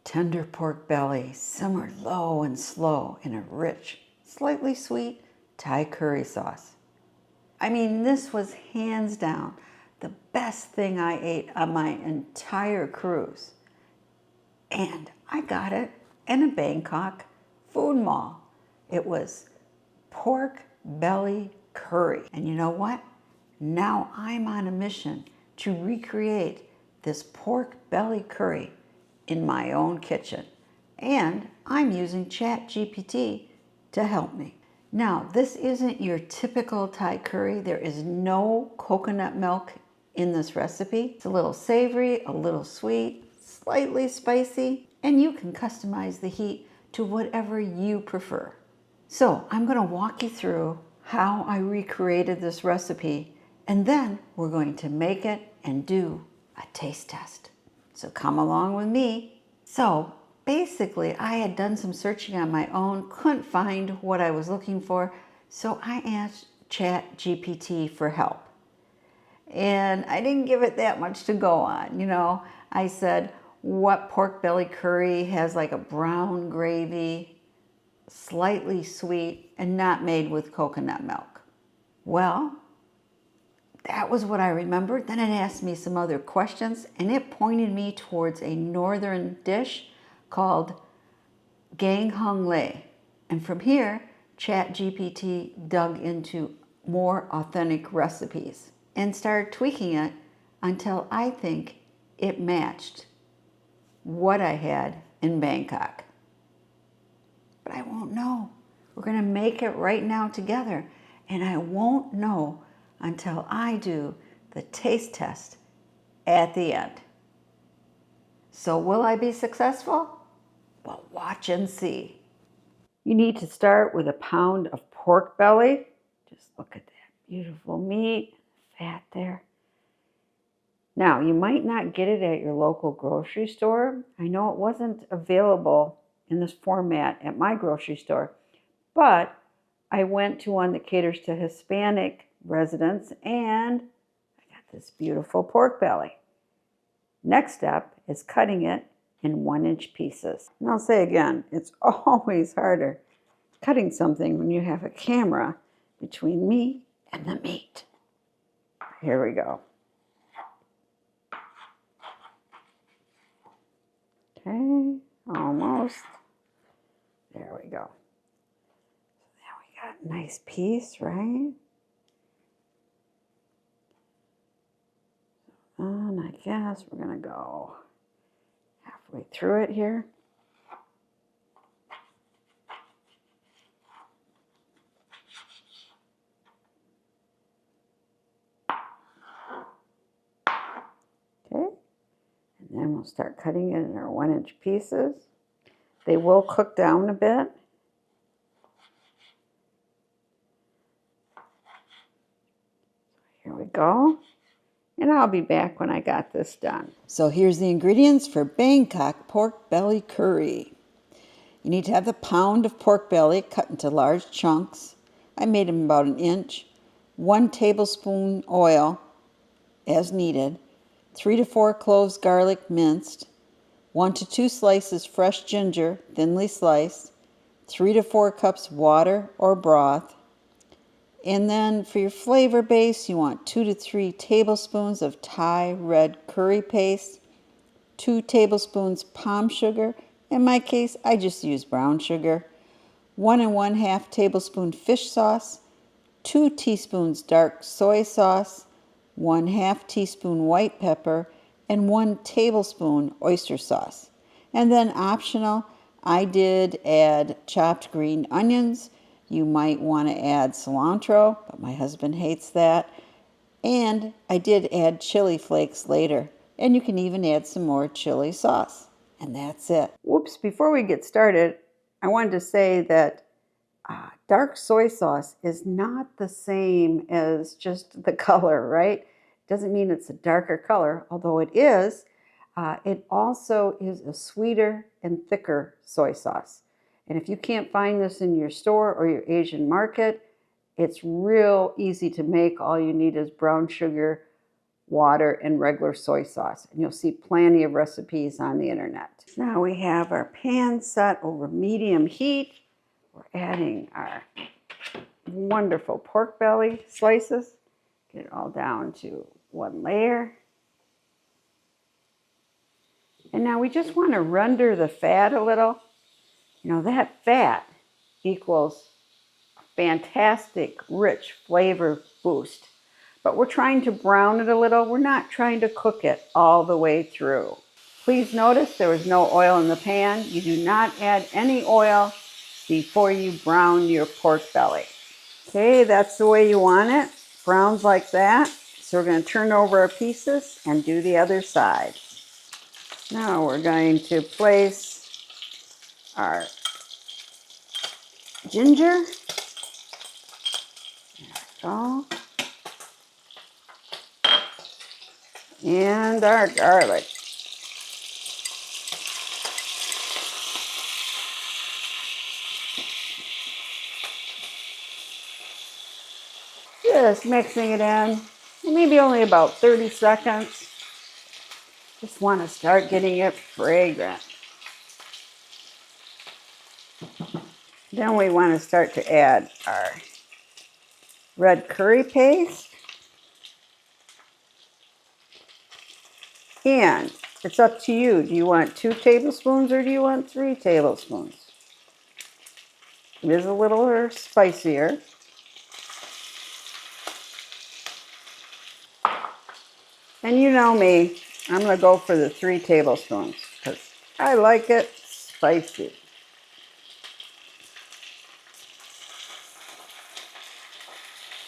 tender pork belly simmered low and slow in a rich, slightly sweet Thai curry sauce. I mean, this was hands down the best thing I ate on my entire cruise. And I got it in a Bangkok food mall. It was pork belly curry. And you know what? Now I'm on a mission to recreate this pork belly curry in my own kitchen. And I'm using Chat GPT to help me. Now, this isn't your typical Thai curry. There is no coconut milk in this recipe. It's a little savory, a little sweet, slightly spicy, and you can customize the heat to whatever you prefer. So I'm going to walk you through how I recreated this recipe, and then we're going to make it and do a taste test. So come along with me. So basically, I had done some searching on my own, couldn't find what I was looking for, so I asked Chat GPT for help. And I didn't give it that much to go on. I said, what pork belly curry has like a brown gravy, slightly sweet, and not made with coconut milk? Well, that was what I remembered. Then it asked me some other questions, and it pointed me towards a northern dish called Gang Hung Lei. And from here, Chat GPT dug into more authentic recipes and started tweaking it until I think it matched what I had in Bangkok. But I won't know. We're going to make it right now together, and I won't know until I do the taste test at the end. So will I be successful? Well, watch and see. You need to start with a pound of pork belly. Just look at that beautiful meat, fat there. Now, you might not get it at your local grocery store. I know it wasn't available in this format at my grocery store, but I went to one that caters to Hispanic residents, and I got this beautiful pork belly. Next step is cutting it in 1-inch pieces. And I'll say again, it's always harder cutting something when you have a camera between me and the meat. Here we go. Okay, almost. There we go. So now we got a nice piece, right? And I guess we're going to go halfway through it here. Okay, and then we'll start cutting it in our 1-inch pieces. They will cook down a bit. Here we go. And I'll be back when I got this done. So here's the ingredients for Bangkok pork belly curry. You need to have the pound of pork belly cut into large chunks. I made them about 1 inch. 1 tablespoon oil as needed. 3 to 4 cloves garlic minced. 1 to 2 slices fresh ginger thinly sliced. 3 to 4 cups water or broth. And then for your flavor base, you want 2 to 3 tablespoons of Thai red curry paste, 2 tablespoons palm sugar. In my case, I just use brown sugar. 1 1/2 tablespoon fish sauce, 2 teaspoons dark soy sauce, 1/2 teaspoon white pepper, and 1 tablespoon oyster sauce. And then optional, I did add chopped green onions. You might want to add cilantro, but my husband hates that. And I did add chili flakes later. And you can even add some more chili sauce. And that's it. Whoops, before we get started, I wanted to say that dark soy sauce is not the same as just the color, right? Doesn't mean it's a darker color, although it is. It also is a sweeter and thicker soy sauce. And if you can't find this in your store or your Asian market, it's real easy to make. All you need is brown sugar, water, and regular soy sauce. And you'll see plenty of recipes on the internet. Now we have our pan set over medium heat. We're adding our wonderful pork belly slices. Get it all down to one layer. And now we just want to render the fat a little. You know, that fat equals a fantastic, rich flavor boost. But we're trying to brown it a little. We're not trying to cook it all the way through. Please notice there was no oil in the pan. You do not add any oil before you brown your pork belly. Okay, that's the way you want it. Browns like that. So we're going to turn over our pieces and do the other side. Now we're going to place our ginger. There we go. And our garlic. Just mixing it in. Maybe only about 30 seconds. Just want to start getting it fragrant. Then we want to start to add our red curry paste. And it's up to you. Do you want 2 tablespoons or do you want 3 tablespoons? It is a little spicier. And you know me, I'm going to go for the 3 tablespoons because I like it spicy.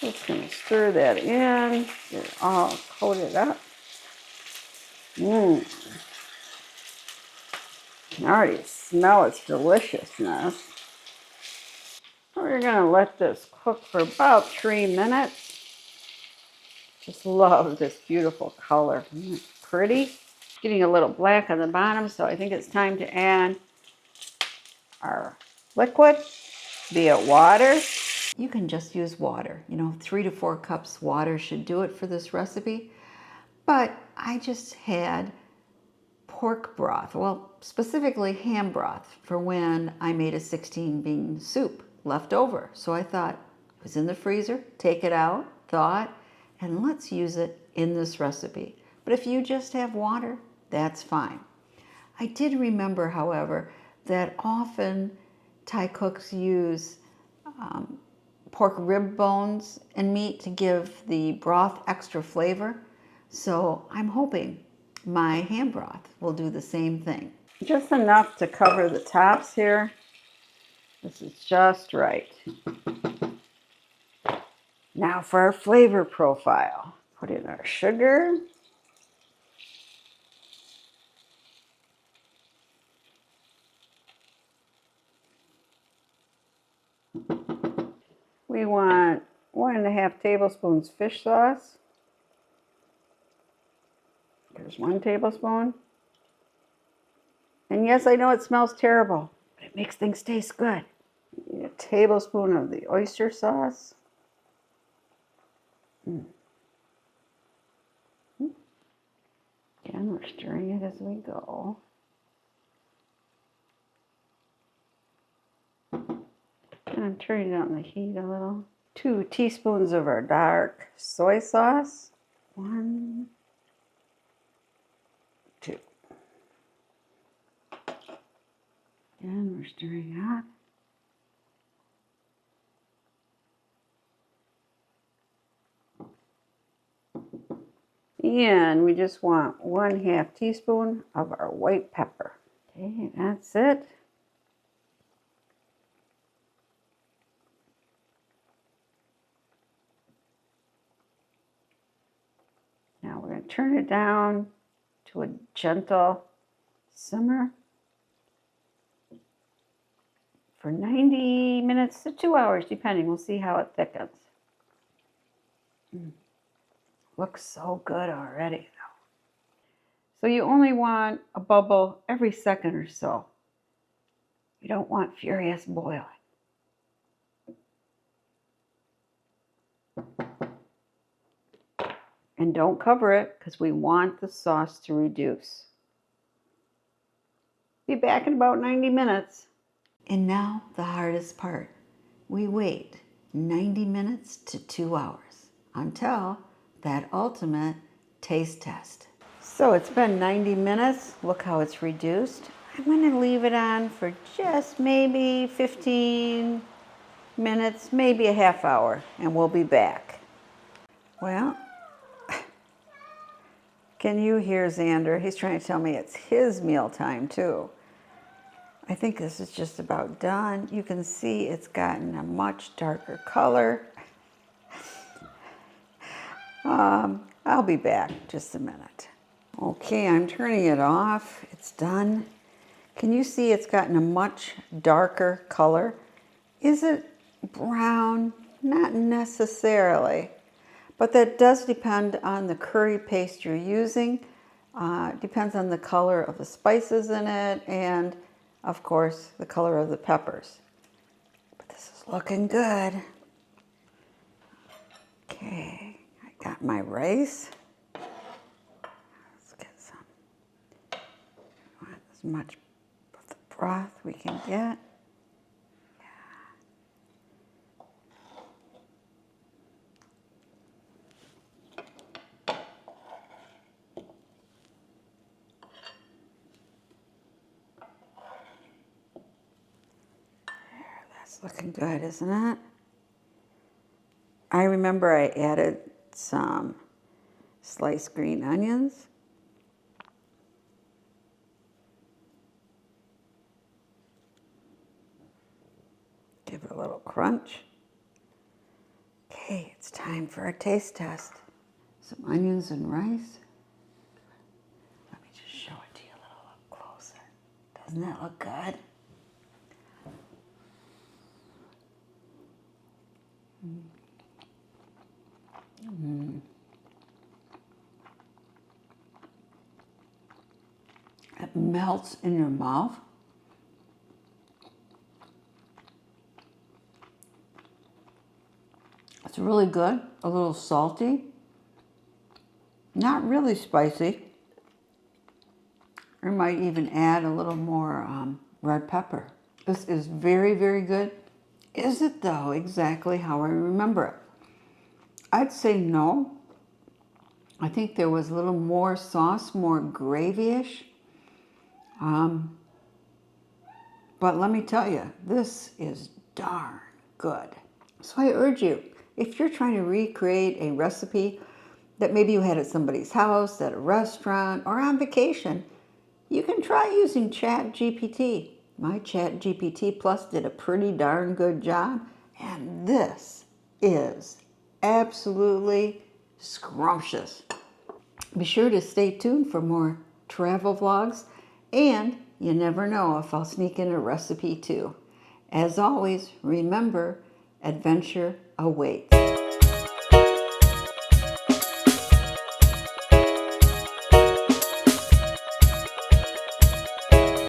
Just going to stir that in, get it all coated up. I can already smell its deliciousness. We're going to let this cook for about 3 minutes. Just love this beautiful color. Isn't it pretty? Getting a little black on the bottom, so I think it's time to add our liquid, be it water. You can just use water. 3 to 4 cups water should do it for this recipe. But I just had pork broth, well, specifically ham broth, for when I made a 16-bean soup left over. So I thought, it was in the freezer, take it out, and let's use it in this recipe. But if you just have water, that's fine. I did remember, however, that often Thai cooks use pork rib bones and meat to give the broth extra flavor. So I'm hoping my ham broth will do the same thing. Just enough to cover the tops here. This is just right. Now for our flavor profile. Put in our sugar. We want 1.5 tablespoons fish sauce. There's 1 tablespoon. And yes, I know it smells terrible, but it makes things taste good. A tablespoon of the oyster sauce. Again, we're stirring it as we go. And I'm turning down the heat a little. 2 teaspoons of our dark soy sauce. 1, 2. And we're stirring up. And we just want 1/2 teaspoon of our white pepper. Okay, that's it. Now we're going to turn it down to a gentle simmer for 90 minutes to 2 hours, depending. We'll see how it thickens. Looks so good already, though. So you only want a bubble every second or so. You don't want furious boiling. And don't cover it because we want the sauce to reduce. Be back in about 90 minutes. And now the hardest part. We wait 90 minutes to 2 hours until that ultimate taste test. So it's been 90 minutes. Look how it's reduced. I'm going to leave it on for just maybe 15 minutes, maybe a half hour, and we'll be back. Well, can you hear Xander? He's trying to tell me it's his meal time too. I think this is just about done. You can see it's gotten a much darker color. I'll be back just a minute. Okay, I'm turning it off. It's done. Can you see it's gotten a much darker color? Is it brown? Not necessarily, but that does depend on the curry paste you're using. Depends on the color of the spices in it and, of course, the color of the peppers. But this is looking good. Okay, I got my rice. Let's get some. We want as much of the broth we can get. That's looking good, isn't it? I remember I added some sliced green onions. Give it a little crunch. Okay, it's time for a taste test. Some onions and rice. Let me just show it to you a little up closer. Doesn't that look good? It melts in your mouth. It's really good, a little salty, not really spicy. I might even add a little more red pepper. This is very, very good. Is it though exactly how I remember it? I'd say no. I think there was a little more sauce, more gravy-ish. But let me tell you, this is darn good. So I urge you, if you're trying to recreate a recipe that maybe you had at somebody's house, at a restaurant, or on vacation, you can try using Chat GPT. My Chat GPT Plus did a pretty darn good job, and this is absolutely scrumptious. Be sure to stay tuned for more travel vlogs, and you never know if I'll sneak in a recipe too. As always, remember, adventure awaits.